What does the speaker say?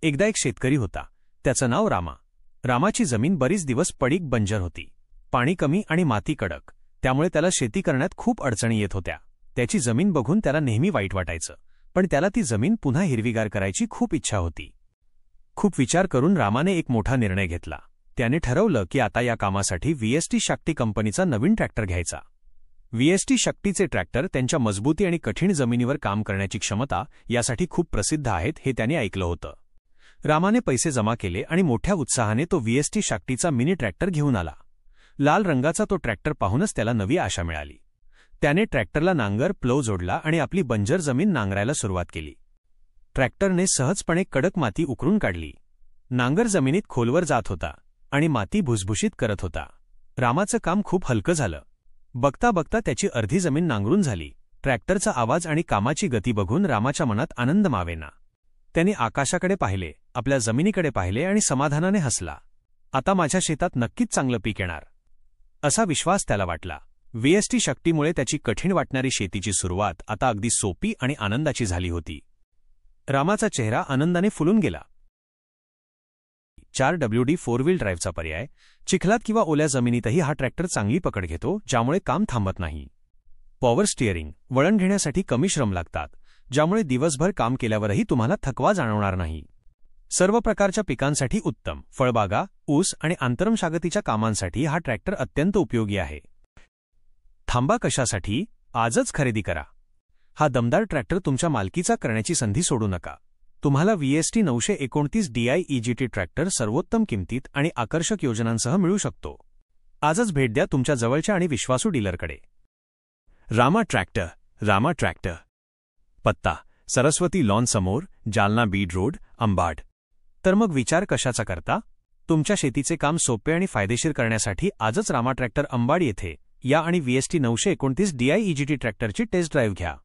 एकदा एक शेतकरी होता. त्याचं नाव रामा. रामाची जमीन बरीच दिवस पडीक बंजर होती. पाणी कमी आणि माती कडक, त्यामुळे त्याला शेती करण्यात खूप अडचणी येत होत्या. त्याची जमीन बघून त्याला नेहमी वाईट वाटायचं, पण त्याला ती जमीन पुन्हा हिरवीगार करायची खूप इच्छा होती. खूप विचार करून रामाने एक मोठा निर्णय घेतला. त्याने ठरवलं की आता या कामासाठी VST शक्ती कंपनीचा नवीन ट्रॅक्टर घ्यायचा. VST शक्तीचे ट्रॅक्टर त्यांच्या मजबूती आणि कठीण जमिनीवर काम करण्याची क्षमता यासाठी खूप प्रसिद्ध आहेत हे त्याने ऐकलं होतं. रामाने पैसे जमा केले आणि मोठ्या उत्साहाने तो VST शक्तीचा मिनी ट्रॅक्टर घेऊन आला. लाल रंगाचा तो ट्रॅक्टर पाहूनच त्याला नवी आशा मिळाली. त्याने ट्रॅक्टरला नांगर प्लो जोडला आणि आपली बंजर जमीन नांगरायला सुरुवात केली. ट्रॅक्टरने सहजपणे कडक माती उकरून काढली. नांगर जमिनीत खोलवर जात होता आणि माती भुसभुशीत करत होता. रामाचं काम खूप हलकं झालं. बघता बघता त्याची अर्धी जमीन नांगरून झाली. ट्रॅक्टरचा आवाज आणि कामाची गती बघून रामाच्या मनात आनंद मावेना. त्याने आकाशाकडे पाहिले, आपल्या जमिनीकडे पाहिले आणि समाधानाने हसला. आता माझ्या शेतात नक्कीच चांगलं पीक येणार, असा विश्वास त्याला वाटला. VST शक्तीमुळे त्याची कठीण वाटणारी शेतीची सुरुवात आता अगदी सोपी आणि आनंदाची झाली होती. रामाचा चेहरा आनंदाने फुलून गेला. 4WD 4 व्हील ड्राईव्हचा पर्याय. चिखलात किंवा ओल्या जमिनीतही हा ट्रॅक्टर चांगली पकड घेतो, ज्यामुळे काम थांबत नाही. Power steering. वळण घेण्यासाठी कमी श्रम लागतात, ज्यामुळे दिवसभर काम केल्यावरही तुम्हाला थकवा जाणवणार नाही. सर्व प्रकारच्या पिकांसाठी उत्तम. फळबागा, ऊस आणि आंतरमशागतीच्या कामांसाठी हा ट्रॅक्टर अत्यंत उपयोगी आहे. थांबा कशासाठी? आजच खरेदी करा. हा दमदार ट्रॅक्टर तुमच्या मालकीचा करण्याची संधी सोडू नका. तुम्हाला VST 929 DI EGT ट्रॅक्टर सर्वोत्तम किंमतीत आणि आकर्षक योजनांसह मिळू शकतो. आजच भेट द्या तुमच्या जवळच्या आणि विश्वासू डीलरकडे. रामा ट्रॅक्टर. रामा ट्रॅक्टर. पत्ता: सरस्वती लॉन समोर, जालना बीड रोड, अंबाड. तर मग विचार कशाचा करता? तुमच्या शेतीचे काम सोपे आणि फायदेशीर करण्यासाठी आजच रामा ट्रॅक्टर अंबाड येथे या आणि VST 929 DI EGT ट्रॅक्टरची टेस्ट ड्राईव्ह घ्या.